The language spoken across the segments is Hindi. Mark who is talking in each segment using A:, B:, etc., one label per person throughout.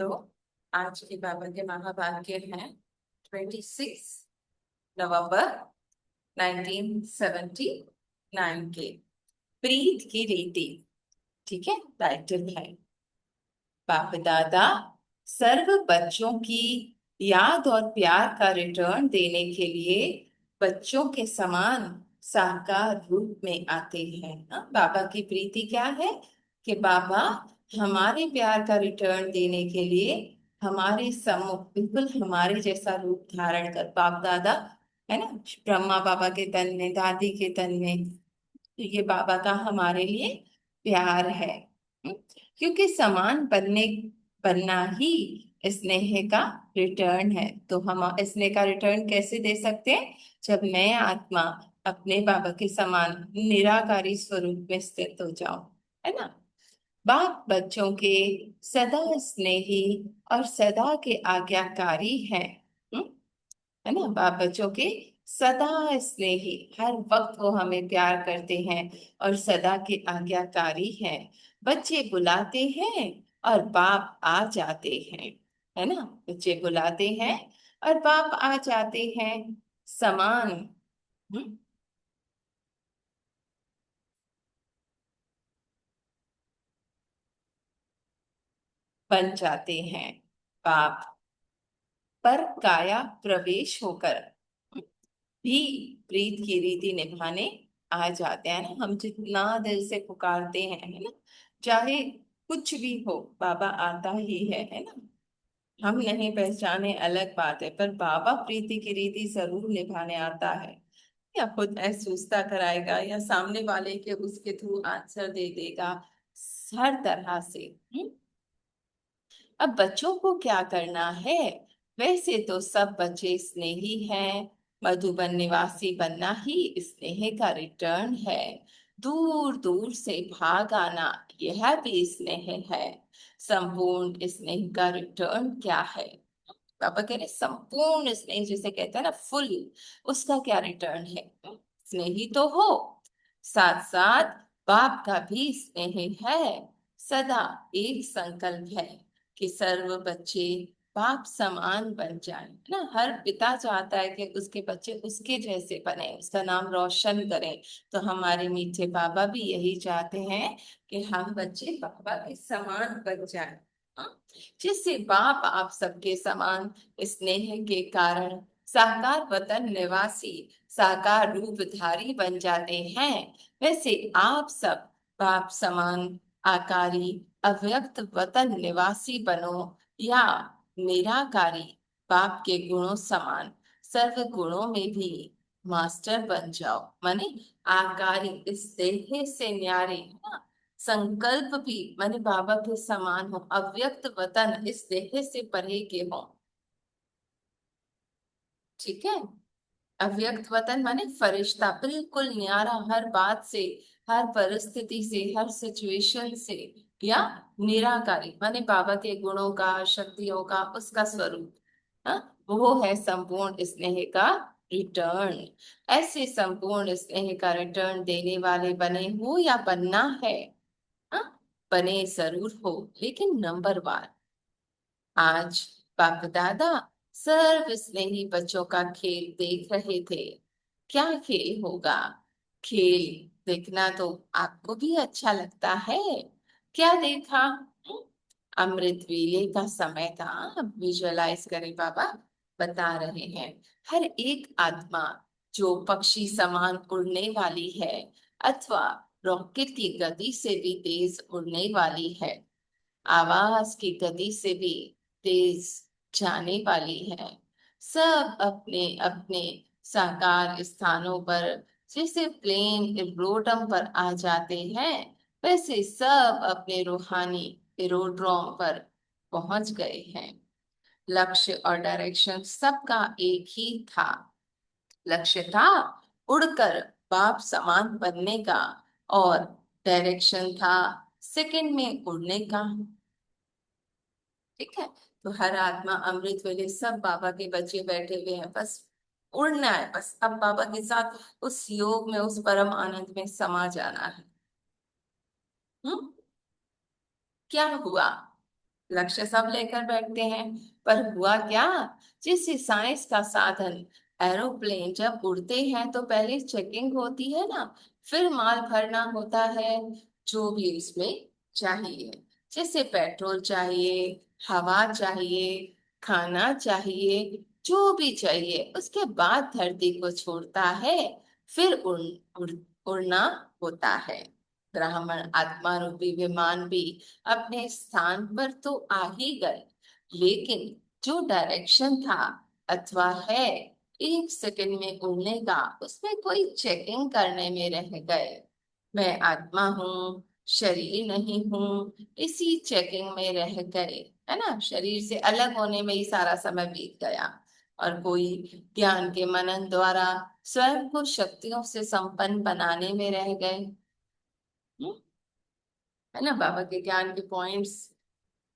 A: तो आज के बाबा के महावाक्य हैं 26 नवंबर 1979 के प्रीत की रीति। ठीक है, टाइटल है बाप दादा सर्व बच्चों की याद और प्यार का रिटर्न देने के लिए बच्चों के समान साकार रूप में आते हैं। बाबा की प्रीति क्या है कि बाबा हमारे प्यार का रिटर्न देने के लिए हमारे सम्मुख बिल्कुल हमारे जैसा रूप धारण कर, बाप दादा है ना, ब्रह्मा बाबा के तन में, दादी के तन में, तो ये बाबा का हमारे लिए प्यार है। हम्म, क्योंकि समान बनना ही स्नेह का रिटर्न है। तो हम स्नेह का रिटर्न कैसे दे सकते हैं? जब मैं आत्मा अपने बाबा के समान निराकारी स्वरूप में स्थित हो जाऊं, है ना। बाप बच्चों के सदा स्नेही और सदा के आज्ञाकारी हैं। हम्म, है ना। बाप बच्चों के सदा स्नेही, हर वक्त वो हमें प्यार करते हैं और सदा के आज्ञाकारी हैं। बच्चे बुलाते हैं और बाप आ जाते हैं, है ना। बच्चे बुलाते हैं और बाप आ जाते हैं। समान हम्म, बन जाते हैं। बाप पर काया प्रवेश होकर भी प्रीत की रीति निभाने आ जाते हैं ना। हम जितना दिल से पुकारते हैं, है ना, चाहे कुछ भी हो, बाबा आता ही है ना। हम नहीं पहचाने अलग बात है, पर बाबा प्रीति की रीति जरूर निभाने आता है। या खुद महसूसता कराएगा या सामने वाले के उसके थ्रू आंसर दे देगा, हर तरह से। अब बच्चों को क्या करना है? वैसे तो सब बच्चे स्नेही हैं। मधुबन निवासी बनना ही स्नेह का रिटर्न है। दूर दूर से भाग आना, यह भी स्नेह है। संपूर्ण स्नेह का रिटर्न क्या है? पापा कह रहे संपूर्ण स्नेह जिसे कहते हैं ना, फुल, उसका क्या रिटर्न है? स्नेही तो हो, साथ साथ बाप का भी स्नेह है। सदा एक संकल्प है कि सर्व बच्चे बाप समान बन जाएं, है ना। हर पिता चाहता है कि उसके बच्चे उसके जैसे बने, उसका नाम रोशन करें। तो हमारे मीठे बाबा भी यही चाहते हैं कि हम बच्चे बाबा के समान बन जाएं। हाँ? जिससे बाप आप सबके समान स्नेह के कारण साकार वतन निवासी, साकार रूपधारी बन जाते हैं। वैसे आप सब बाप समान आकारी अव्यक्त वतन निवासी बनो, या निराकारी बाप के गुणों समान सर्व गुणों में भी मास्टर बन जाओ। माने आकारी इस देह से न्यारे, है ना। संकल्प भी माने बाबा के समान हो, अव्यक्त वतन इस देह से परे के हो। ठीक है। अव्यक्त वतन माने फरिश्ता, बिल्कुल न्यारा हर बात से, हर परिस्थिति से, हर सिचुएशन से। या निराकारी माने बाबा के गुणों का, शक्तियों का, उसका स्वरूप। हाँ, वो है संपूर्ण स्नेह का रिटर्न। ऐसे संपूर्ण स्नेह का रिटर्न देने वाले बने हो या बनना है। हाँ, बने जरूर हो, लेकिन नंबर वन। आज बाप दादा सर्व स्नेही बच्चों का खेल देख रहे थे। क्या खेल होगा? खेल देखना तो आपको भी अच्छा लगता है। क्या देखा? अमृत वेले का समय था। विजुअलाइज करें, बाबा बता रहे हैं। हर एक आत्मा जो पक्षी समान उड़ने वाली है, अथवा रॉकेट की गति से भी तेज उड़ने वाली है, आवाज की गति से भी तेज जाने वाली है, सब अपने अपने साकार स्थानों पर जैसे प्लेन एरोड्रम पर आ जाते हैं, वैसे सब अपने रूहानी एरोड्रोम पर पहुंच गए हैं। लक्ष्य और डायरेक्शन सबका एक ही था। लक्ष्य था उड़कर बाप समान बनने का, और डायरेक्शन था सेकंड में उड़ने का। ठीक है। तो हर आत्मा अमृत वेले सब बाबा के बच्चे बैठे हुए हैं, बस उड़ना है, बस अब बाबा के साथ उस योग में, उस परम आनंद में समा जाना है। हम्म। क्या हुआ? लक्ष्य सब लेकर बैठते हैं, पर हुआ क्या, जिस साइंस का साधन एरोप्लेन जब उड़ते हैं तो पहले चेकिंग होती है ना, फिर माल भरना होता है, जो भी उसमें चाहिए, जैसे पेट्रोल चाहिए, हवा चाहिए, खाना चाहिए, जो भी चाहिए, उसके बाद धरती को छोड़ता है, फिर उड़, उड़ना होता है। ब्राह्मण आत्मा रूपी विमान भी अपने स्थान पर तो आ ही गए, लेकिन जो डायरेक्शन था अथवा है 1 सेकंड में उड़ने का, उसमें कोई चेकिंग करने में रह गए। मैं आत्मा हूँ, शरीर नहीं हूँ, इसी चेकिंग में रह गए, है ना, शरीर से अलग होने में ही सारा समय बीत गया। और कोई ज्ञान के मनन द्वारा स्वयं को शक्तियों से संपन्न बनाने में रह गए। हम्म, है ना, बाबा के ज्ञान के पॉइंट्स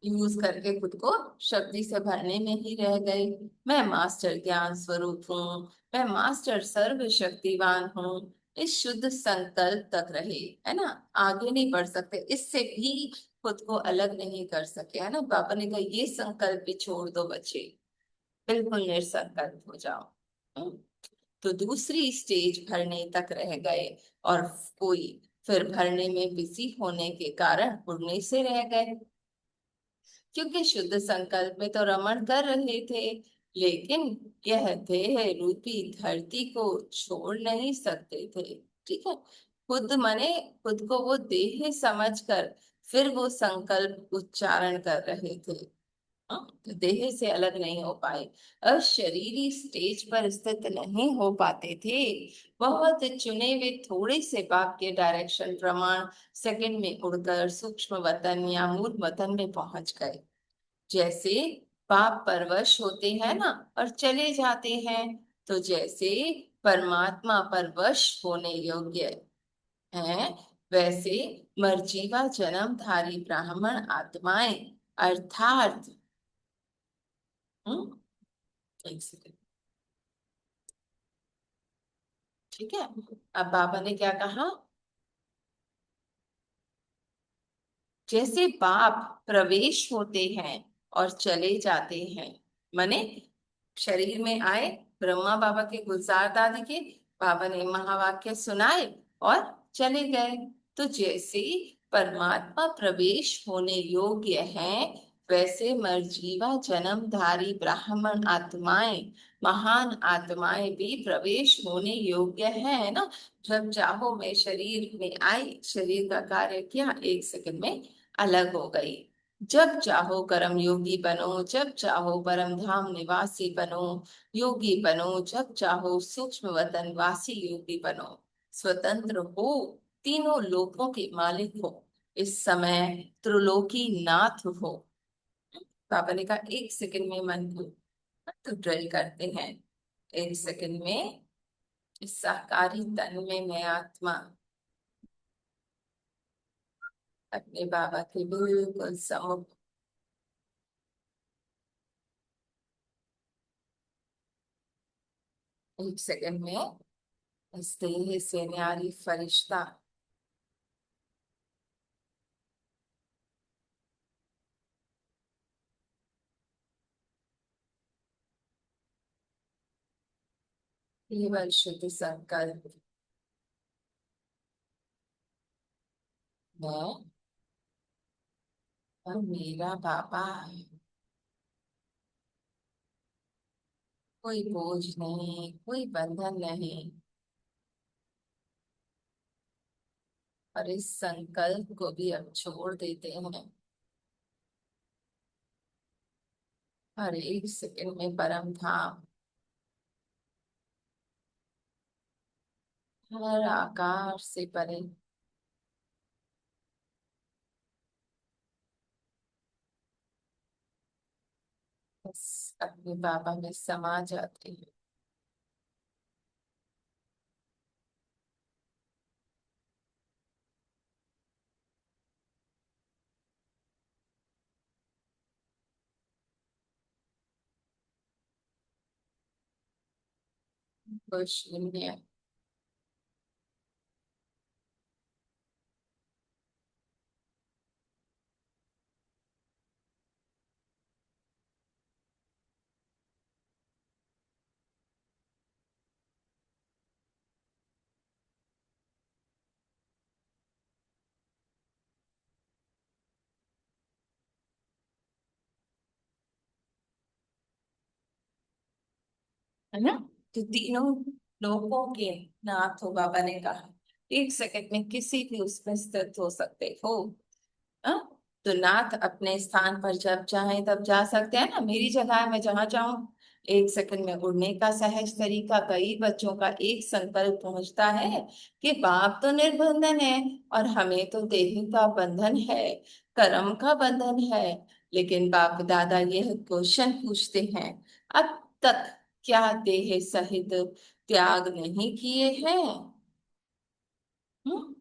A: यूज करके खुद को शक्ति से भरने में ही रह गए। मैं मास्टर ज्ञान स्वरूप हूँ, मैं मास्टर सर्व शक्तिवान हूँ, इस शुद्ध संकल्प तक रहे, है ना, आगे नहीं बढ़ सकते, इससे भी खुद को अलग नहीं कर सके, है ना। बाबा ने कहा ये संकल्प भी छोड़ दो बच्चे, बिल्कुल निर्संकल्प हो जाओ। हम्म, तो दूसरी स्टेज भरने तक रह गए, और कोई फिर भरने में बिजी होने के कारण उड़ने से रह गए, क्योंकि शुद्ध संकल्प में तो रमण कर रहे थे, लेकिन यह देह रूपी धरती को छोड़ नहीं सकते थे। ठीक है, खुद माने खुद को वो देह समझकर फिर वो संकल्प उच्चारण कर रहे थे। हाँ, तो देह से अलग नहीं हो पाए, अशरीरी स्टेज पर स्थित नहीं हो पाते थे। बहुत चुने हुए थोड़े से बाप के डायरेक्शन प्रमाण सेकंड में उड़कर सूक्ष्म वतन या मूल वतन में पहुंच गए। जैसे पाप परवश होते हैं ना और चले जाते हैं, तो जैसे परमात्मा परवश होने योग्य हैं, वैसे मर्जीवा जन्मधारी ब्राह्मण आत्माएं, अर्थात हम्म, एक सेकंड, ठीक है। अब बाबा ने क्या कहा, जैसे बाप प्रवेश होते हैं और चले जाते हैं, माने शरीर में आए, ब्रह्मा बाबा के गुलजार दादी के, बाबा ने महावाक्य सुनाए और चले गए। तो जैसे परमात्मा प्रवेश होने योग्य है, वैसे मर्जीवा जन्मधारी ब्राह्मण आत्माएं, महान आत्माएं भी प्रवेश होने योग्य है ना। जब चाहो मैं शरीर में आई, शरीर का कार्य किया, 1 सेकंड में अलग हो गई। जब चाहो कर्म योगी बनो, जब चाहो परम धाम निवासी बनो, योगी बनो, जब चाहो सूक्ष्म वतन वासी योगी बनो, स्वतंत्र हो, तीनों लोकों के मालिक हो, इस समय त्रिलोकी नाथ हो। बाबा ने कहा 1 सेकंड में मन को तो ड्रिल करते हैं, 1 सेकंड में इस साकारी तन में मैं आत्मा अपने बाबा के बिल्कुल सम्मुख, 1 सेकंड में इस देह से न्यारी फरिश्ता, केवल शुद्ध संकल्प, मैं और मेरा बाबा, कोई बोझ नहीं, कोई बंधन नहीं, और इस संकल्प को भी अब छोड़ देते हैं। हर 1 सेकंड में परम धाम, हर आकार से परे, बस अपने बाबा में समा जाते हैं। वो शून्य, है ना। तो तीनों लोगों के नाथ हो, बाबा ने कहा, एक सेकंड में किसी भी उसमें स्थित हो सकते हो। हाँ? तो नाथ अपने स्थान पर जब चाहे तब जा सकते हैं ना, मेरी जगह है, मैं जहां चाहूं एक सेकंड में उड़ने का सहज तरीका कई बच्चों का एक संकल्प पहुंचता है कि बाप तो निर्बंधन है और हमें तो देह का बंधन है, कर्म का बंधन है। लेकिन बाप दादा यह क्वेश्चन पूछते हैं, अब तक क्या देह सहित त्याग नहीं किए हैं? हम्म?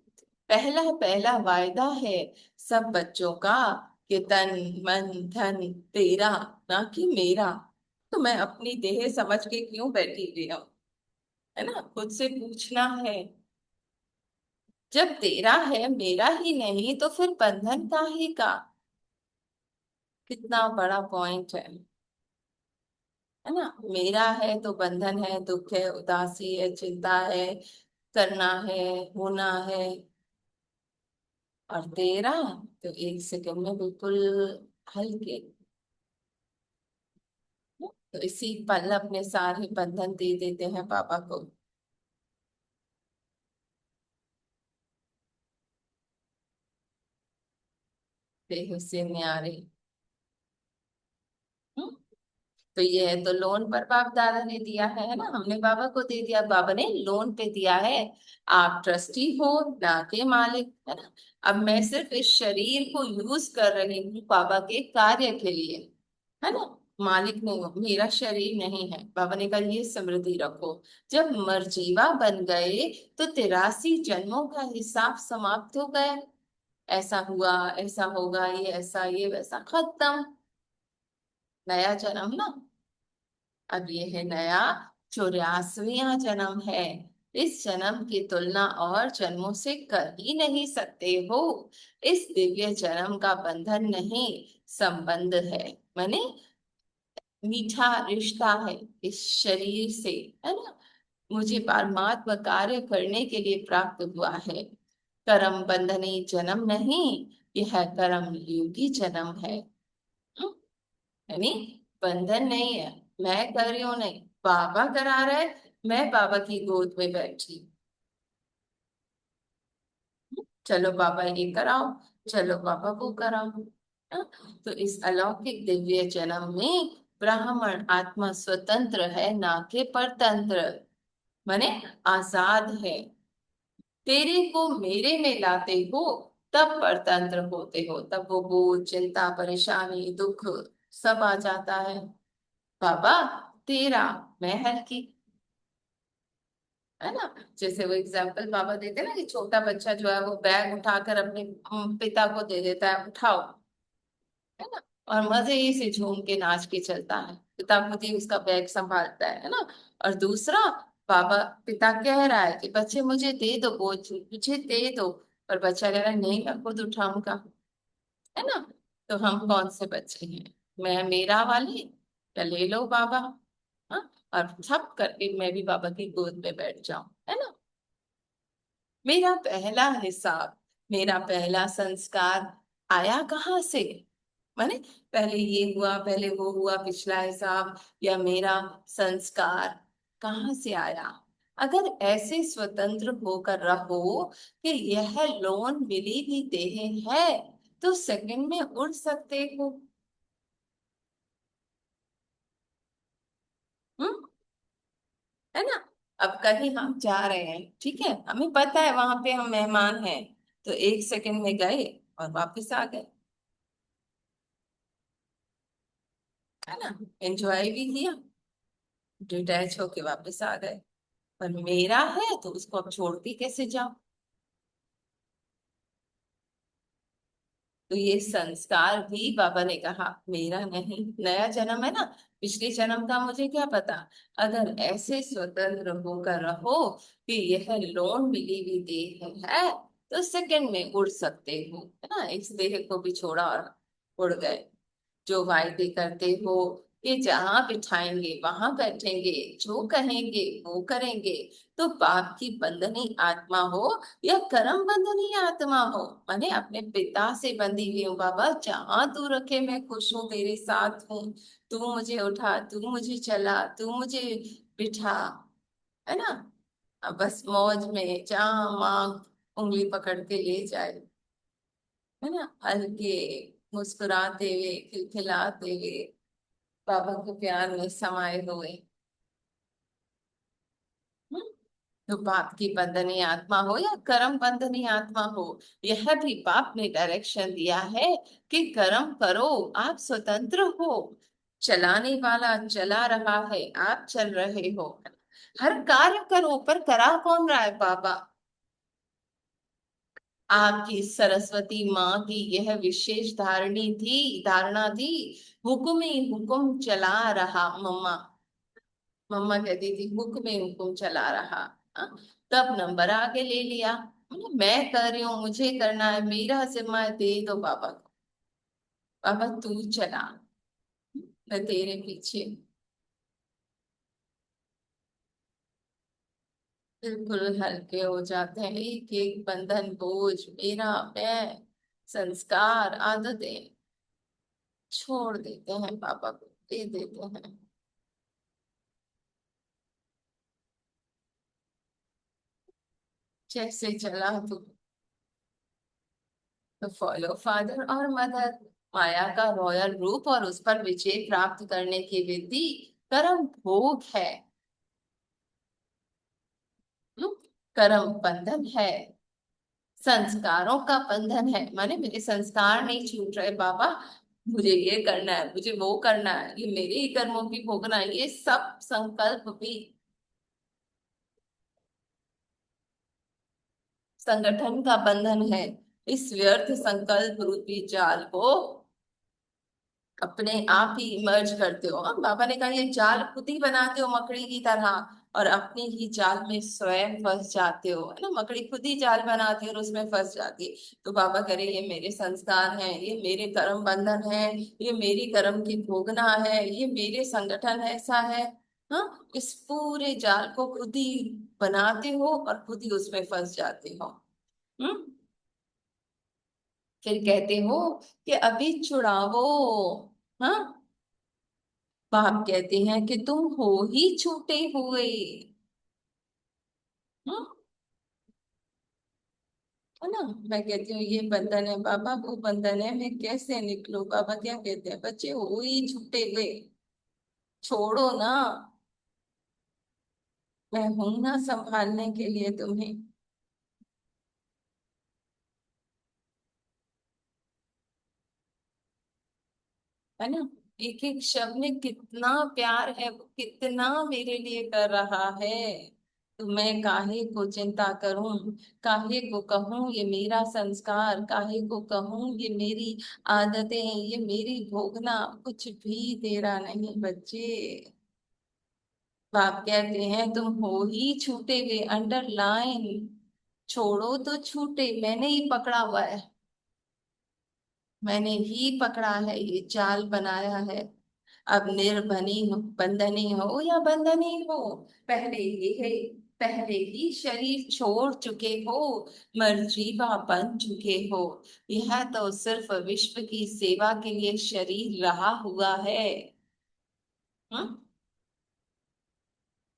A: पहला पहला वायदा है सब बच्चों का कि तन मन धन तेरा, ना कि मेरा। तो मैं अपनी देह समझ के क्यों बैठी हुई हूँ? है ना, खुद से पूछना है। जब तेरा है मेरा ही नहीं तो फिर बंधन काहे का? कितना बड़ा पॉइंट है ना। मेरा है तो बंधन है, दुख है, उदासी है, चिंता है, करना है, होना है। और तेरा तो एक सेकंड में बिल्कुल हल्के। तो इसी पल अपने सारे बंधन दे देते हैं पापा को। देह से न्यारे। हम्म? तो ये है तो लोन पर बाप दादा ने दिया है ना, हमने बाबा को दे दिया, बाबा ने लोन पे दिया है। आप ट्रस्टी हो, ना के मालिक, है ना। अब मैं सिर्फ इस शरीर को यूज कर रही हूँ बाबा के कार्य के लिए, है ना। मालिक नहीं हो, मेरा शरीर नहीं है। बाबा ने कहा ये स्मृति रखो, जब मरजीवा बन गए तो 83 जन्मों का हिसाब समाप्त हो गया। ऐसा हुआ, ऐसा होगा, ये ऐसा ये वैसा, खत्म। नया जन्म ना। अब ये है नया 84वां जन्म है। इस जन्म की तुलना और जन्मों से कर ही नहीं सकते हो। इस दिव्य जन्म का बंधन नहीं, संबंध है। माने मीठा रिश्ता है इस शरीर से, है ना। मुझे परमात्मा कार्य करने के लिए प्राप्त हुआ है। कर्म बंधनी जन्म नहीं, यह कर्म योगी जन्म है। हम्म? यानी बंधन नहीं है, मैं कर रही हूं नहीं, बाबा करा रहे, मैं बाबा की गोद में बैठी। चलो बाबा ये कराओ, चलो बाबा वो कराओ। हाँ? तो इस अलौकिक दिव्य जन्म में ब्राह्मण आत्मा स्वतंत्र है, ना कि परतंत्र। माने आजाद है। तेरे को मेरे में लाते हो तब परतंत्र होते हो, तब वो बोझ चिंता परेशानी दुख सब आ जाता है। बाबा तेरा, मैं हल्की, है ना। जैसे वो एग्जाम्पल बाबा देते हैं ना कि छोटा बच्चा जो है वो बैग उठाकर अपने पिता को दे देता है, उठाओ, है ना। और मजे ही से झूम के नाच के चलता है, पिता खुद ही उसका बैग संभालता है ना। और दूसरा, बाबा पिता कह रहा है कि बच्चे मुझे दे दो बोझ, मुझे दे दो, और बच्चा कह रहा है नहीं मैं खुद उठाऊंगा, है ना। तो हम कौन से बच्चे हैं? मैं मेरा वाले, या ले लो बाबा। हाँ? और सब करके मैं भी बाबा की गोद में बैठ जाऊं, है ना। मेरा पहला हिसाब, मेरा पहला संस्कार आया कहाँ से? माने पहले ये हुआ, पहले वो हुआ, पिछला हिसाब या मेरा संस्कार कहाँ से आया? अगर ऐसे स्वतंत्र होकर रहो कि यह लोन मिली भी देह है तो सेकंड में उड़ सकते हो। हम्म? है ना। अब कहीं हम जा रहे हैं, ठीक है, हमें पता है वहां पे हम मेहमान हैं, तो एक सेकंड में गए और वापस आ गए, है ना। एंजॉय भी किया, डिटैच होके वापस आ गए। पर मेरा है तो उसको अब छोड़ के कैसे जाऊं? तो ये संस्कार भी बाबा ने कहा मेरा नहीं, नया जन्म है ना, पिछले जन्म का मुझे क्या पता। अगर ऐसे स्वतंत्र होकर रहो कि यह लोन मिली हुई देह है तो सेकंड में उड़ सकते हो, है ना। इस देह को भी छोड़ा और उड़ गए। जो वायदे करते हो कि जहां बिठाएंगे वहां बैठेंगे, जो कहेंगे वो करेंगे, तो बाप की बंधनी आत्मा हो या कर्म बंधनी आत्मा हो, माने अपने पिता से बंधी हुई हूँ बाबा, जहां तू रखे मैं खुश हूँ, तेरे साथ हूँ। तू मुझे उठा, तू मुझे चला, तू मुझे बिठा, है ना। अब बस मौज में जहाँ माँ उंगली पकड़ के ले जाए, है ना, हल्के मुस्कुराते हुए खिलखिलाते हुए बाबा के प्यार में समाये हुए। हम्म? तो पाप की बंधनी आत्मा हो या कर्म बंधनी आत्मा हो, यह भी पाप ने डायरेक्शन दिया है कि कर्म करो, आप स्वतंत्र हो। चलाने वाला चला रहा है, आप चल रहे हो। हर कार्य करो, पर करा कौन रहा है बाबा। आपकी सरस्वती माँ की यह विशेष धारणा थी, हुक्म ही हुक्म चला रहा। मम्मा, मम्मा कहती थी हुक्म ही हुक्म चला रहा। हाँ? तब नंबर आगे ले लिया, मैं कर रही हूँ, मुझे करना है, मेरा जिम्मा है, दे दो बाबा को। बाबा तू चला, मैं तेरे पीछे। बिल्कुल हल्के हो जाते हैं, एक एक बंधन बोझ मेरा, मैं, संस्कार, आदतें छोड़ देते हैं, बाबा को दे देते हैं। जैसे चला तो फॉलो फादर और मदर। माया का रॉयल रूप और उस पर विजय प्राप्त करने की विधि कर्म भोग है। हम्म? कर्म बंधन है, संस्कारों का बंधन है, माने मेरे संस्कार नहीं छूट रहे बाबा। मुझे ये करना है, मुझे वो करना है, ये मेरे ही कर्मों की भोगना है, ये सब संकल्प भी संगठन का बंधन है। इस व्यर्थ संकल्प रूपी जाल को अपने आप ही इमर्ज करते हो। हाँ, बाबा ने कहा ये जाल खुद ही बनाते हो मकड़ी की तरह, और अपने ही जाल में स्वयं फंस जाते हो, है ना। मकड़ी खुद ही जाल बनाती है और उसमें फंस जाती है। तो बाबा कह रहे ये मेरे संस्कार हैं, ये मेरे कर्म बंधन है, ये मेरी कर्म की भोगना है, ये मेरे संगठन ऐसा है। हाँ, इस पूरे जाल को खुद ही बनाते हो और खुद ही उसमें फंस जाते हो। हम्म? फिर कहते हो कि अभी छुड़ावो। हाँ, बाप कहते हैं कि तुम हो ही छूटे हुए। हम्म? है ना। मैं कहती हूँ ये बंधन है बाबा, वो बंधन है, मैं कैसे निकलूं। बाबा क्या कहते हैं, बच्चे हो ही छूटे हुए, छोड़ो ना, मैं हूं ना संभालने के लिए तुम्हें। है ना। एक एक शब्द में कितना प्यार है, वो कितना मेरे लिए कर रहा है। तो मैं काहे को चिंता करूं, काहे को कहूं ये मेरा संस्कार, काहे को कहूं ये मेरी आदतें, ये मेरी भोगना, कुछ भी तेरा नहीं बच्चे। बाप कहते हैं तुम हो ही छूटे हुए, अंडरलाइन, छोड़ो तो छूटे, मैंने ही पकड़ा हुआ है, मैंने ही पकड़ा है, ये जाल बनाया है। अब निर्बनी हो, बंधनी हो या बंधनी हो, पहले ही है, पहले ही शरीर छोड़ चुके हो, मर्जीवा बन चुके हो। यह तो सिर्फ विश्व की सेवा के लिए शरीर रहा हुआ है। हम्म?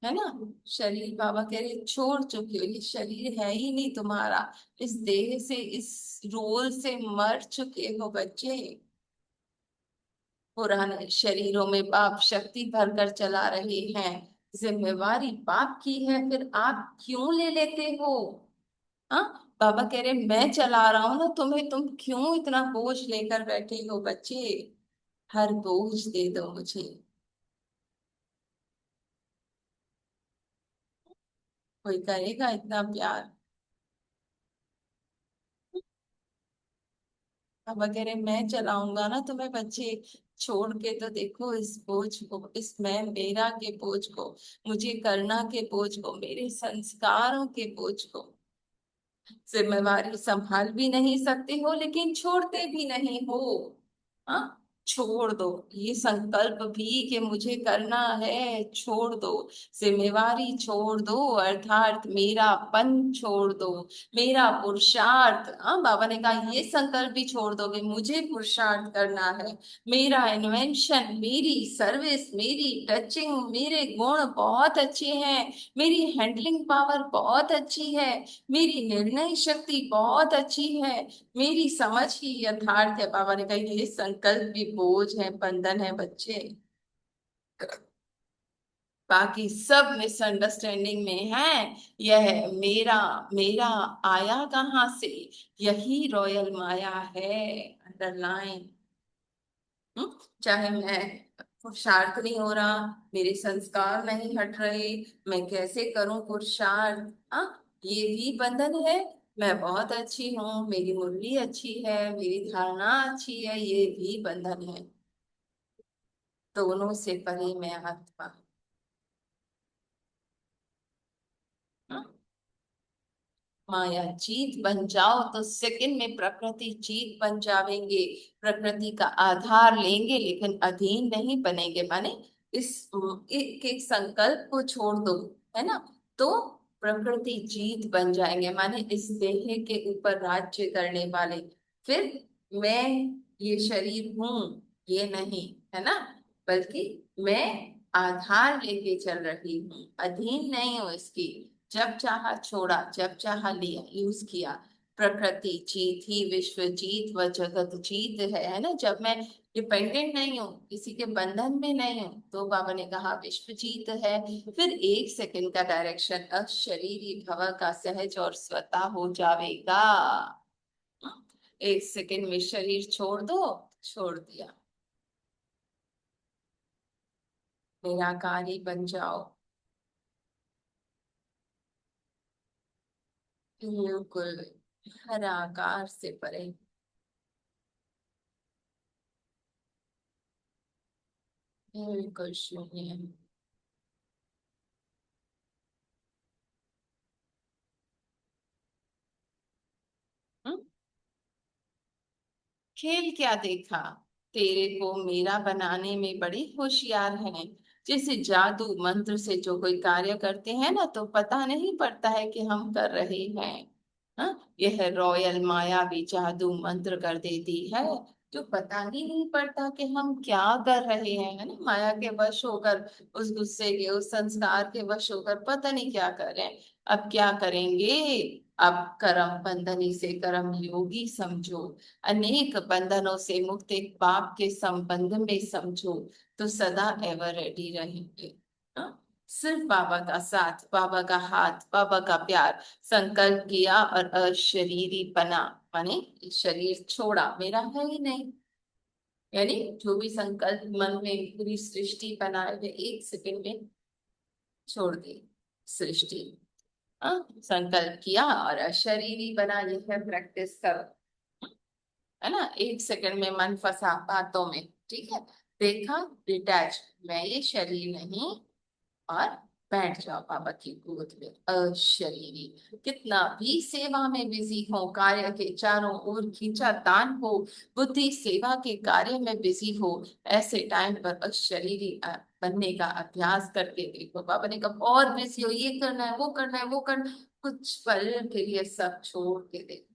A: है ना। शरीर बाबा कह रहे छोड़ चुके हो, ये शरीर है ही नहीं तुम्हारा, इस देह से, इस रोल से मर चुके हो बच्चे। पुराने शरीरों में पाप शक्ति भरकर चला रहे हैं, जिम्मेवारी पाप की है, फिर आप क्यों ले लेते हो। हाँ, बाबा कह रहे मैं चला रहा हूं ना तुम्हें, तुम क्यों इतना बोझ लेकर बैठे हो बच्चे। हर बोझ दे दो मुझे। कोई करेगा इतना प्यार। बाबा कह रहे मैं चलाऊंगा ना तुम्हें बच्चे, छोड़ के तो देखो इस बोझ को, इस मैं मेरा के बोझ को, मुझे करना के बोझ को, मेरे संस्कारों के बोझ को। जिम्मेवारी संभाल भी नहीं सकते हो लेकिन छोड़ते भी नहीं हो। हाँ, छोड़ दो, ये संकल्प भी कि मुझे करना है छोड़ दो, जिम्मेवारी छोड़ दो, अर्थात मेरापन छोड़ दो, मेरा पुरुषार्थ, हाँ बाबा ने कहा ये संकल्प भी छोड़ दो कि मुझे पुरुषार्थ करना है, मेरा इन्वेंशन, मेरी सर्विस, मेरी टचिंग, मेरे गुण बहुत अच्छे हैं, मेरी हैंडलिंग पावर बहुत अच्छी है, मेरी निर्णय शक्ति बहुत अच्छी है, मेरी समझ ही यथार्थ है। बाबा ने कहा ये संकल्प भी बोझ है, बंधन है बच्चे, बाकी सब मिसअंडरस्टैंडिंग में है। यह मेरा, मेरा आया कहाँ से, यही रॉयल माया है, अंडरलाइन। चाहे मैं पुरुषार्थ नहीं हो रहा, मेरे संस्कार नहीं हट रहे, मैं कैसे करूं पुरुषार्थ, हाँ ये भी बंधन है। मैं बहुत अच्छी हूँ, मेरी मुरली अच्छी है, मेरी धारणा अच्छी है, ये भी बंधन है। दोनों से परे मैं आत्मा। हाँ? माया जीत बन जाओ तो सेकंड में प्रकृति जीत बन जावेंगे, प्रकृति का आधार लेंगे लेकिन अधीन नहीं बनेंगे। माने इस एक एक संकल्प को छोड़ दो, है ना, तो प्रकृति जीत बन जाएंगे, माने इस देह के ऊपर राज्य करने वाले। फिर मैं ये शरीर हूं ये नहीं, है ना, बल्कि मैं आधार लेके चल रही हूँ, अधीन नहीं हूँ इसकी। जब चाहा छोड़ा, जब चाहा लिया, यूज किया। प्रकृति जीत ही विश्व जीत व जगत जीत है ना, जब मैं डिपेंडेंट नहीं हूँ, किसी के बंधन में नहीं हूँ, तो बाबा ने कहा विश्व जीत है। फिर एक सेकंड का डायरेक्शन अशरीरी भव का सहज और स्वतः हो जाएगा। एक सेकंड में शरीर छोड़ दो, छोड़ दिया, निराकारी बन जाओ। बिल्कुल, हर आकार से परे, बिल्कुल शून्य। हम्म, खेल क्या देखा, तेरे को मेरा बनाने में बड़ी होशियार है। जैसे जादू मंत्र से जो कोई कार्य करते हैं ना, तो पता नहीं पड़ता है कि हम कर रहे हैं। हाँ, यह रॉयल माया भी जादू मंत्र कर देती है, जो पता ही नहीं पड़ता कि हम क्या कर रहे हैं, है ना, माया के वश होकर, उस गुस्से के, उस संस्कार के वश होकर पता नहीं क्या कर रहे हैं। अब क्या करेंगे, अब कर्म बंधनी से कर्म योगी समझो, अनेक बंधनों से मुक्त एक बाप के संबंध में समझो, तो सदा एवर रेडी रहेंगे। हाँ? सिर्फ बाबा का साथ, बाबा का हाथ, बाबा का प्यार, संकल्प किया और अशरीरी बना, माने शरीर छोड़ा, मेरा है ही नहीं, यानी जो भी संकल्प मन में पूरी सृष्टि बनाए हुए एक सेकंड में छोड़ दी सृष्टि। हाँ? संकल्प किया और अशरीरी बना, यह है प्रैक्टिस करो, है ना, एक सेकंड में मन फंसा बातों में, ठीक है, देखा, डिटैच, मैं ये शरीर नहीं, और बैठ जाओ बाबा की गोद में अशरीरी। कितना भी सेवा में बिजी हो, कार्य के चारों ओर खींचा तान हो, बुद्धि सेवा के कार्य में बिजी हो, ऐसे टाइम पर अशरीरी बनने का अभ्यास करके देखो। बाबा ने कहा और बिजी हो, ये करना है, वो करना है, वो करना, कुछ पल के लिए सब छोड़ के देखो,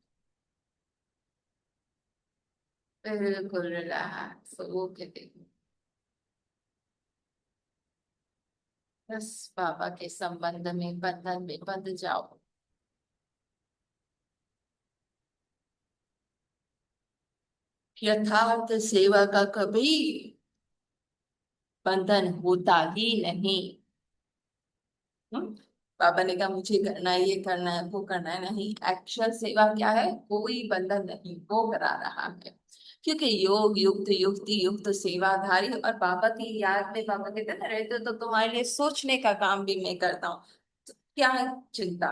A: बिल्कुल रिलैक्स हो के देखो, बस बाबा के संबंध में बंधन में बंध जाओ। यथार्थ सेवा का कभी बंधन होता ही नहीं। हम्म? बाबा ने कहा मुझे करना है, ये करना है, वो करना है, नहीं, एक्चुअल सेवा क्या है, कोई बंधन नहीं, वो करा रहा है। क्योंकि योग युक्त युक्ति युक्त सेवाधारी, और बाबा की याद में बाबा कहते हैं ना, रहते तो तुम्हारे लिए सोचने का काम भी मैं करता हूँ, तो क्या चिंता,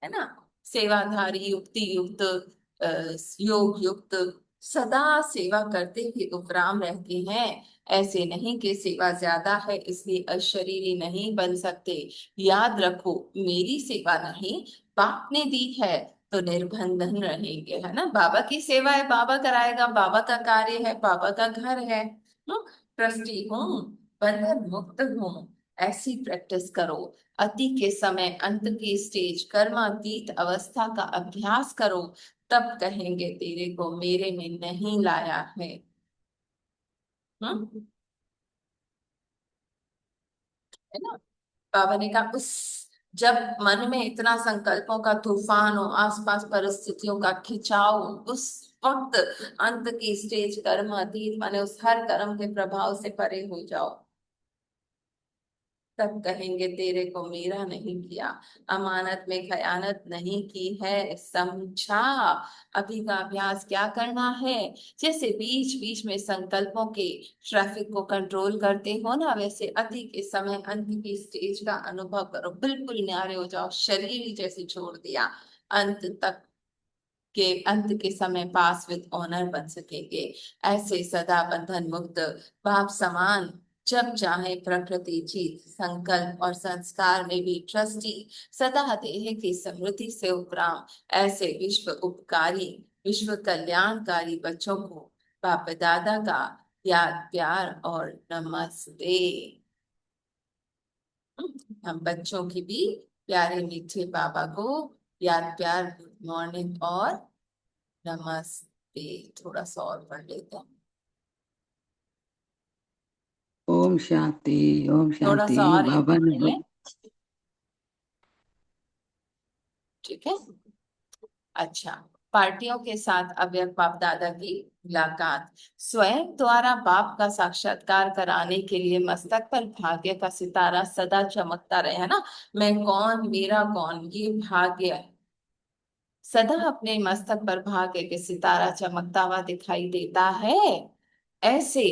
A: है ना, सेवाधारी युक्ति युक्त योग युक्त, सदा सेवा करते हुए उपराम रहते हैं। ऐसे नहीं कि सेवा ज्यादा है इसलिए अशरीरी नहीं बन सकते। याद रखो, मेरी सेवा नहीं, बाप ने दी है, तो निर्बंधन रहेंगे, है ना। बाबा की सेवा है, बाबा कराएगा, बाबा का कार्य है, बाबा का घर है। ट्रस्टी हूँ, बंधन मुक्त हूँ, ऐसी प्रैक्टिस करो। अति के समय अंत की स्टेज कर्मातीत अवस्था का अभ्यास करो, तब कहेंगे तेरे को मेरे में नहीं लाया है। हम्म, है ना। बाबा ने कहा उस, जब मन में इतना संकल्पों का तूफान हो, आसपास परिस्थितियों का खिंचाव, उस वक्त अंत की स्टेज कर्म अतीत माने उस हर कर्म के प्रभाव से परे हो जाओ, तब कहेंगे तेरे को मेरा नहीं किया, अमानत में खयानत नहीं की है, समझा। अभी का अभ्यास क्या करना है, जैसे बीच बीच में संकल्पों के ट्रैफिक को कंट्रोल करते हो ना, वैसे अति के समय अंत की स्टेज का अनुभव करो, बिल्कुल न्यारे हो जाओ, शरीर ही जैसे छोड़ दिया, अंत तक के अंत के समय पास विद ऑनर बन सकेंगे। ऐसे सदा बंधन मुक्त भाव समान, जब चाहे प्रकृति जीत, संकल्प और संस्कार में भी ट्रस्टी, सदा देह की समृद्धि से उपराम, ऐसे विश्व उपकारी, विश्व कल्याणकारी बच्चों को बाप दादा का याद प्यार और नमस्ते। हम बच्चों की भी प्यारे मीठे बाबा को याद प्यार, गुड मॉर्निंग और नमस्ते। थोड़ा सा और पढ़ लेते हैं।
B: ओम शांति। ओम
A: थोड़ा
B: शांति।
A: सा और एक
B: बाबा
A: पढ़
B: ने
A: लें, ठीक है। अच्छा, पार्टियों के साथ अव्यक्त बाप दादा की मुलाकात, स्वयं द्वारा बाप का साक्षात्कार कराने के लिए मस्तक पर भाग्य का सितारा सदा चमकता रहे, है ना। मैं कौन, मेरा कौन, ये भाग्य सदा अपने मस्तक पर भाग्य के सितारा चमकता हुआ दिखाई देता है। ऐसे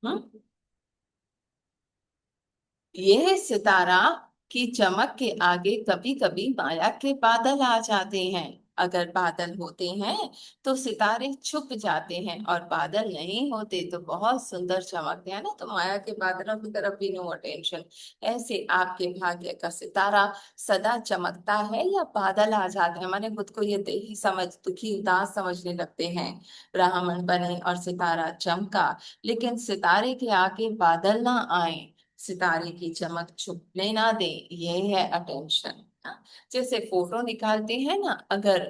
A: हम्म यह सितारा की चमक के आगे कभी कभी माया के बादल आ जाते हैं। अगर बादल होते हैं तो सितारे छुप जाते हैं, और बादल नहीं होते तो बहुत सुंदर चमकते हैं ना, तो माया के बादलों की तरफ भी नो अटेंशन। ऐसे आपके भाग्य का सितारा सदा चमकता है, या बादल आ जाते हैं माने खुद को ये देही समझ, दुखी उदास समझने लगते हैं। ब्राह्मण बने और सितारा चमका, लेकिन सितारे के आगे बादल ना आए, सितारे की चमक छुपने ना दे, ये है अटेंशन। जैसे फोटो निकालते हैं ना, अगर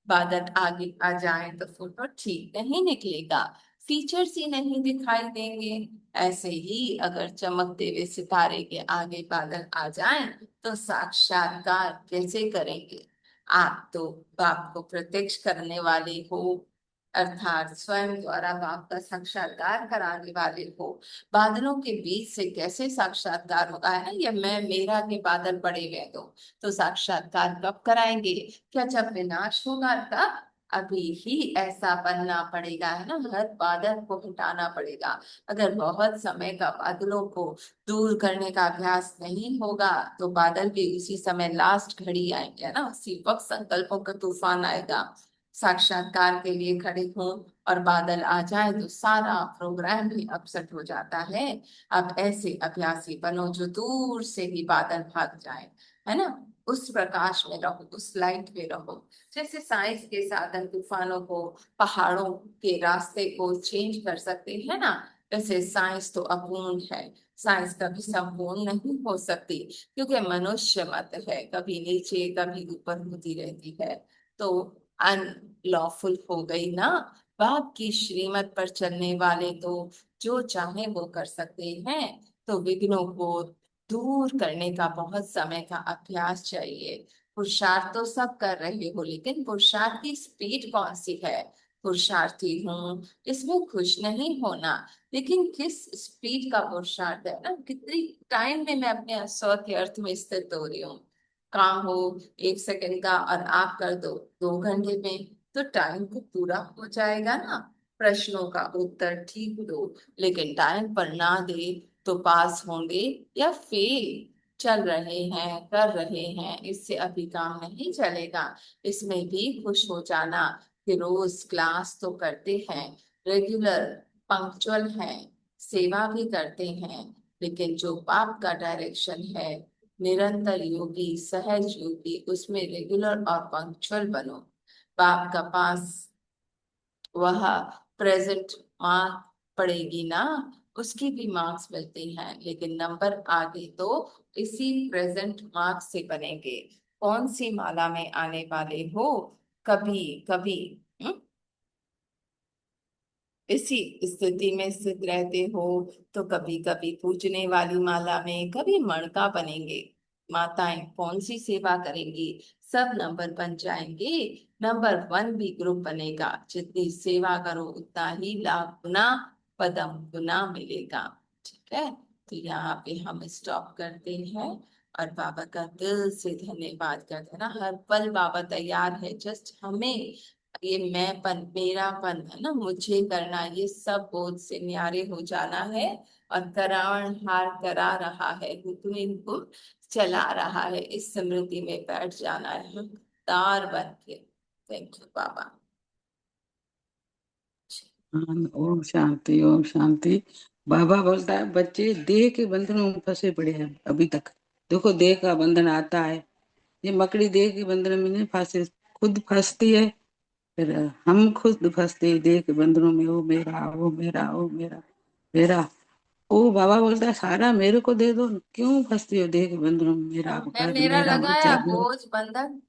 A: बादल आगे आ जाए तो फोटो ठीक नहीं निकलेगा, फीचर्स ही नहीं दिखाई देंगे। ऐसे ही अगर चमकते हुए सितारे के आगे बादल आ जाएं तो साक्षात्कार कैसे करेंगे। आप तो बाप को प्रत्यक्ष करने वाले हो, अर्थात स्वयं द्वारा बाप का साक्षात्कार कराने वाले हो। बादलों के बीच से कैसे साक्षात्कार होगा, है ना। ये मैं मेरा के बादल पड़े हुए तो साक्षात्कार कब कराएंगे, क्या जब विनाश होगा तब। अभी ही ऐसा बनना पड़ेगा, है ना, हर बादल को हटाना पड़ेगा। अगर बहुत समय का बादलों को दूर करने का अभ्यास नहीं होगा तो बादल भी उसी समय लास्ट घड़ी आएंगे, है ना, उसी वक्त संकल्पों का तूफान आएगा। साक्षात्कार के लिए खड़े हों और बादल आ जाए तो सारा प्रोग्राम ही अपसेट हो जाता है। अब ऐसे अभ्यासी बनो जो दूर से ही बादल भाग जाए, है ना, उस प्रकाश में रहो, उस लाइट में रहो। जैसे साइंस के साधन तूफानों को, पहाड़ों के रास्ते को चेंज कर सकते हैं ना, वैसे साइंस तो अपूर्ण है, साइंस कभी संपूर्ण नहीं हो सकती, क्योंकि मनुष्य मत है, कभी नीचे कभी ऊपर होती रहती है। तो अनलॉफुल हो गई ना। बाप की श्रीमत पर चलने वाले तो जो चाहे वो कर सकते हैं। तो विघ्नों को दूर करने का बहुत समय का अभ्यास चाहिए। पुरुषार्थ तो सब कर रहे हो, लेकिन पुरुषार्थ की स्पीड कौन सी है। पुरुषार्थी हूँ इसमें खुश नहीं होना, लेकिन किस स्पीड का पुरुषार्थ है ना, कितनी टाइम में मैं अपने स्व के अर्थ में स्थित हो रही हूँ। काम हो 1 सेकंड का और आप कर दो 2 घंटे में, तो टाइम तो पूरा हो जाएगा ना। प्रश्नों का उत्तर ठीक दो, लेकिन टाइम पर ना दे तो पास होंगे या फेल। चल रहे हैं, कर रहे हैं, इससे अभी काम नहीं चलेगा। इसमें भी खुश हो जाना कि रोज क्लास तो करते हैं, रेगुलर पंक्चुअल हैं, सेवा भी करते हैं, लेकिन जो पाप का डायरेक्शन है निरंतर योगी, सहज योगी, उसमें रेगुलर और पंक्चुअल बनो। बाप का पास वह प्रेजेंट मार्क पड़ेगी ना, उसकी भी मार्क्स मिलती हैं, लेकिन नंबर आगे तो इसी प्रेजेंट मार्क्स से बनेंगे। कौन सी माला में आने वाले हो? कभी कभी इसी स्थिति में स्थित रहते हो, तो कभी कभी पूजने वाली माला में, कभी मणका बनेंगे। माताएं कौन सी सेवा करेंगी? सब नंबर बन जाएंगे। नंबर वन भी ग्रुप बनेगा। जितनी सेवा करो उतना ही लाभ गुना पदम गुना मिलेगा। ठीक है, तो यहाँ पे हम स्टॉप करते हैं और बाबा का दिल से धन्यवाद करते हैं ना। हर पल बाबा तैयार है, जस्ट हमें ये मैंपन, मेरापन है ना, मुझे करना, ये सब बोझ से न्यारे हो जाना है। और करावन हार करा रहा है, हुक्म हुक्म चला रहा है, इस स्मृति में बैठ जाना है हम तार बन के। थैंक यू बाबा।
B: हाँ, ओम शांति ओम शांति। बाबा बोलता है बच्चे देह के बंधनों में फंसे पड़े हैं अभी तक। देखो देह का बंधन आता है, ये मकड़ी देह के बंधन में नहीं फंसे, खुद फंसती है। फिर हम खुद फंसते हैं देह के बंधनों में, वो मेरा वो मेरा वो मेरा मेरा। ओ बाबा बोलता है सारा मेरे को दे दो, क्यों फंसती हो देह के बंधनों में? मेरा
A: मैं
B: घर
A: मेरा
B: मेरा
A: लगाया
B: बच्चा मेरा।
A: बोझ बंधन।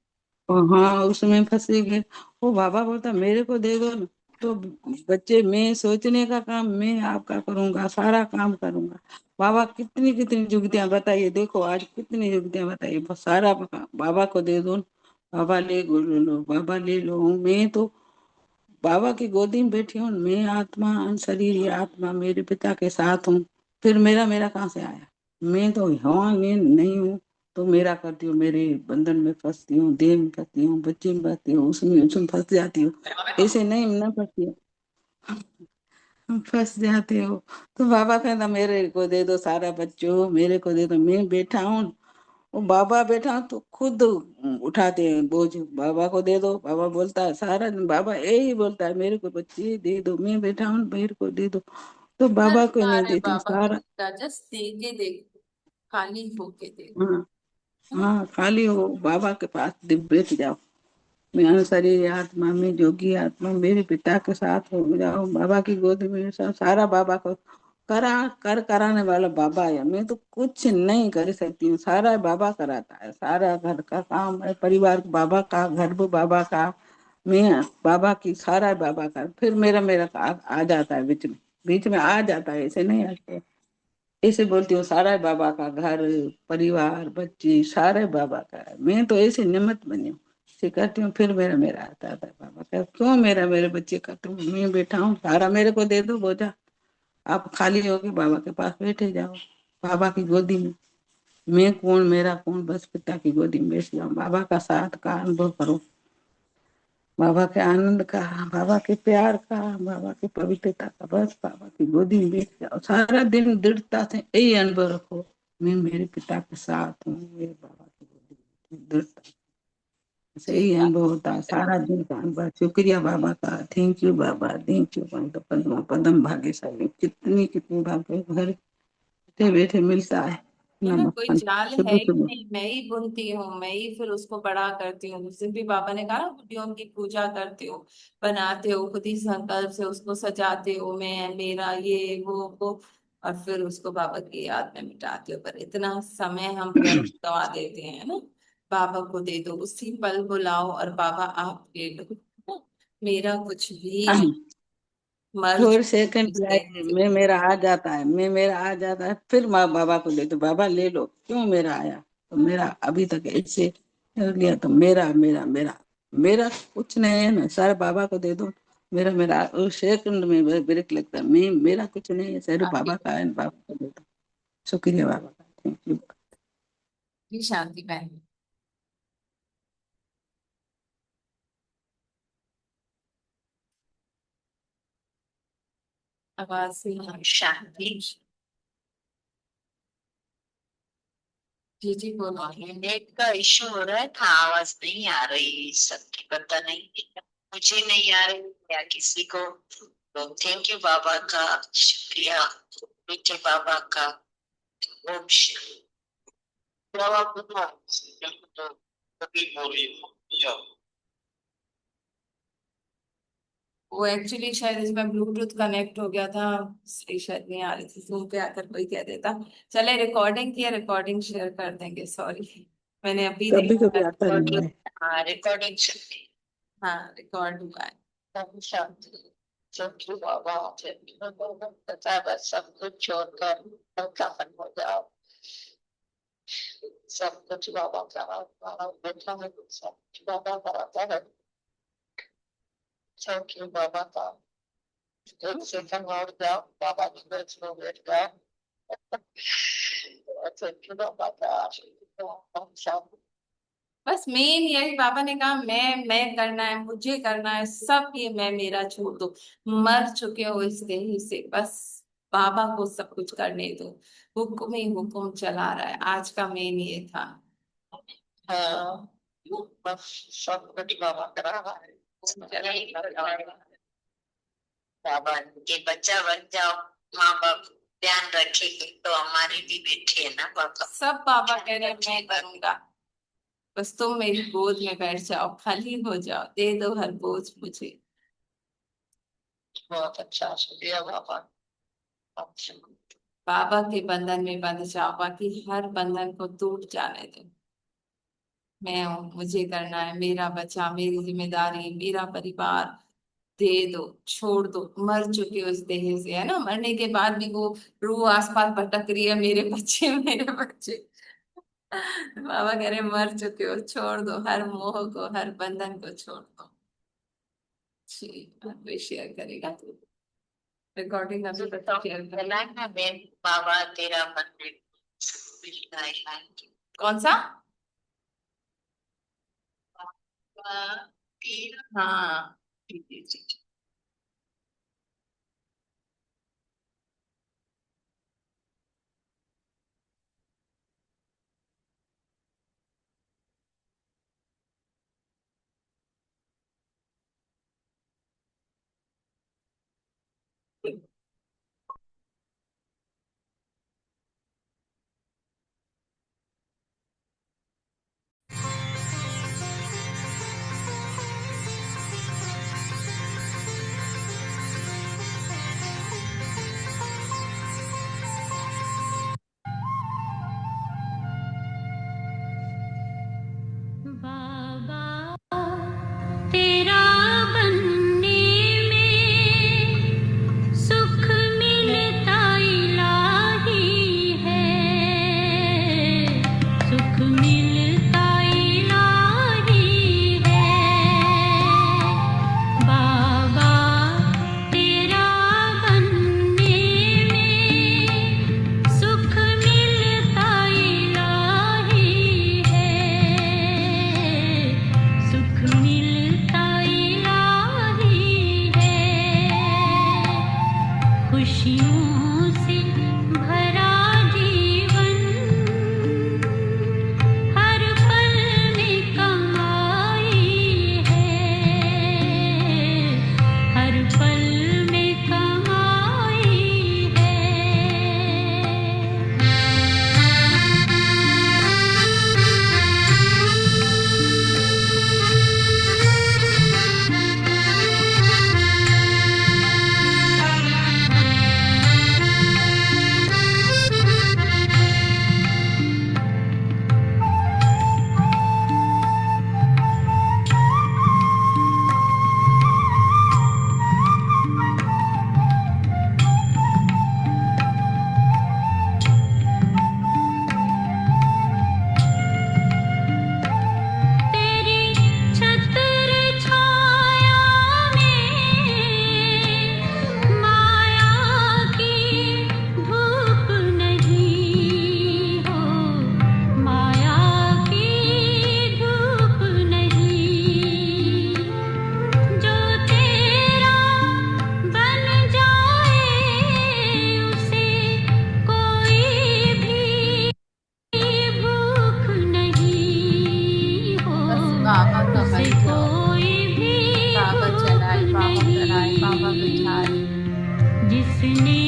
B: हाँ उसमें फंसे गए। वो बाबा बोलता मेरे को दे दो ना। तो बच्चे मैं सोचने का काम मैं आपका करूंगा, सारा काम करूंगा। बाबा कितनी कितनी जुगतियां बताइए, देखो आज कितनी जुगतियां बताइए, बस सारा बाबा को दे दो। बाबा लो बाबा ले लो। मैं तो बाबा की गोदी में बैठी हूँ, मैं आत्मा शरीर, ये आत्मा मेरे पिता के साथ हूँ। फिर मेरा मेरा कहाँ से आया? मैं तो हाँ मैं नहीं हूँ। तो मेरा करती हूँ, मेरे बंधन में फंसती हूँ, देह में फंसती हूँ, बच्चे में फंसती हूँ, उसमें फंस जाती हूँ। ऐसे नहीं ना फंसती हूँ, फंस जाते हो। तो बाबा कहता मेरे को दे दो सारा बच्चों, मेरे को दे दो, मैं बैठा हूँ। वो बाबा बैठा हूं तो खुद उठाते हैं बोझ, बाबा को दे दो। बाबा बोलता है सारा दिन, बाबा यही बोलता है मेरे को बच्चे दे दो, मैं बैठा हूँ मेरे को दे दो। तो
A: हर
B: बाबा को नहीं
A: बार है
B: देती हूँ
A: बाबा को
B: सारा।
A: दिखता, जस्ट दे के देखो, खाली होके देखो,
B: हाँ
A: है ना।
B: हाँ, खाली हो बाबा के पास बैठ जाओ। मैं शरीर आत्मा में जोगी आत्मा मेरे पिता के साथ हो जाओ, बाबा की गोद में सारा बाबा को कराने वाला बाबा है। मैं तो कुछ नहीं कर सकती हूँ, सारा बाबा कराता है, सारा घर का काम है, परिवार बाबा का, घर भी बाबा का। मैं बाबा की सारा बाबा का, फिर मेरा मेरा आ जाता है बीच में आ जाता है, ऐसे नहीं आते। ऐसे बोलती हूँ सारा बाबा का, घर परिवार बच्ची सारे बाबा का है। मैं तो ऐसे निमित्त बनी हूँ, ऐसे करती हूँ। फिर मेरा मेरा आता था, बाबा का क्यों मेरा मेरे बच्चे का, तुम मैं बैठा हूँ सारा मेरे को दे दो बोझा, आप खाली होके बाबा के पास बैठे जाओ, बाबा की गोदी में। मैं कौन मेरा कौन, बस पिता की गोदी में बैठ जाओ, बाबा का साथ का अनुभव करो, बाबा के आनंद का, बाबा के प्यार का, बाबा की पवित्रता का, बस बाबा की गोदी में बैठ जाओ सारा दिन दृढ़ता से यही अनुभव रखो, मैं मेरे पिता के साथ हूँ, मेरे बाबा की गोदी में दृढ़ता से
A: जी
B: यही
A: बाबा।
B: अनुभव होता है सारा दिन का अनुभव। शुक्रिया बाबा का, थैंक यू बाबा, थैंक यू पद्म पदम भाग्यशाली, कितनी कितनी भाग्य घर बैठे बैठे मिलता है
A: है
B: ना
A: ना, कोई
B: मक्खन
A: जाल है
B: सुबह
A: ही
B: सुबह।
A: नहीं, मैं ही बुनती हूँ, मैं ही फिर उसको बड़ा करती हूँ। उस दिन भी बाबा ने कहा ना, गुडियों की पूजा करते हो, बनाते हो, खुद ही संकल्प से उसको सजाते हो, मैं मेरा ये वो, और फिर उसको बाबा की याद में मिटाते हो। पर इतना समय हम व्यर्थ गवा देते हैं ना। बाबा को दे दो, उसी पल बुलाओ और बाबा आप ले लो। मेरा कुछ भी नहीं, मर
B: थोड़े
A: चुकी
B: सेकंड
A: हूँ,
B: जाए
A: thank you।
B: मैं मेरा आ जाता है, मैं मेरा आ जाता है, फिर माँ बाबा को दे दो, बाबा ले लो, क्यों मेरा आया? तो मेरा अभी तक ऐसे कर लिया, तो मेरा मेरा मेरा मेरा कुछ नहीं है ना, सारे बाबा को दे दो। मेरा मेरा उस सेकंड में ब्रेक लगता है, मैं मेरा कुछ नहीं है, सारे
A: आपकी
B: बाबा का है, बाबा को दे दो। शुक्रिया बाबा का, थैंक यू।
A: भी शांति बहन। आवाज नहीं, शांति। जी जी बोलो।
C: नेट का इशू हो रहा है था, आवाज नहीं आ रही सबकी, पता नहीं मुझे नहीं आ रही या किसी को। तो थैंक यू बाबा का, शुक्रिया मीठे बाबा का। ओम शांति। जवाब दूंगा तो कभी बोली जाओ।
A: वो एक्चुअली शायद इसमें ब्लूटूथ कनेक्ट हो गया था, इसलिए शायद नहीं आ रही थी। जूम पे आकर कोई कह देता। चले, रिकॉर्डिंग की है, रिकॉर्डिंग शेयर कर देंगे। सॉरी, मैंने अभी
B: कभी कभी
A: देखा।
B: आता नहीं है।
C: हाँ रिकॉर्डिंग सुनती
A: हाँ, रिकॉर्ड हुआ है।
C: तब शांति क्योंकि बाबा पता बस सब कुछ छोड़कर कफन हो जाओ। सब कुछ बाबा का बैठा है, सब कुछ बाबा कराता है। क्योंकि बाबा का एक सेकंड और जाओ, बाबा की बेच में बैठ गए। क्योंकि बाबा का आशीर्वाद सब
A: बस मेन यही, बाबा ने कहा मैं करना है, मुझे करना है, सब ये मैं मेरा छोड़ दो। मर चुके हो इस देह से, बस बाबा को सब कुछ करने दो। हुक्म ही हुक्म चला रहा है। आज का मेन ये था।
C: बस सब कुछ बाबा करा रहा है। बाबा के बच्चा बन जाओ, माँ बाप ध्यान रखेगी तो हमारी भी बेटी है ना बाबा।
A: सब बाबा कह रहे हैं मैं करूंगा, बस तुम मेरी गोद में बैठ जाओ, खाली हो जाओ, दे दो हर बोझ मुझे।
C: बहुत अच्छा शुक्रिया बाबा।
A: बाबा के बंधन में बंध जाओ, बाकी हर बंधन को टूट जाने दो। मैं हूँ, मुझे करना है, मेरा बच्चा, मेरी जिम्मेदारी, मेरा परिवार, दे दो, छोड़ दो। मर चुके हो इस देह से, है ना, मरने के बाद भी वो रूह आसपास भटक रही है, मेरे बच्चे मेरे बच्चे। बाबा कह रहे मर चुके हो, छोड़ दो हर मोह को, हर बंधन को छोड़ दो। ठीक, अब शेयर करेगा तू रिकॉर्डिंग अभी तक शेयर कर।
C: बाबा तेरा मंदिर
A: कौन सा? हाँ, ठीक है, ठीक है।
D: तेरा बनने में सुख मिलता इलाही है, सुख मिलता इलाही है। बाबा तेरा बनने में सुख मिलता इलाही है, सुख मिलता इलाही है। खुशियों से भरा जीवन हर पल में कमाई है, हर पल में कमाई तेरी छत्र छाया में माया की धूप नहीं हो, माया की धूप नहीं। जो तेरा बन जाए उसे कोई भी भूख नहीं हो,
A: बस बाबा का
D: उसे
A: बन जाओ।
D: कोई भी
A: बाबा
D: भूख
A: चलाए, बाबा कराए,
D: नहीं।
A: बाबा बिठाए।
D: जिसने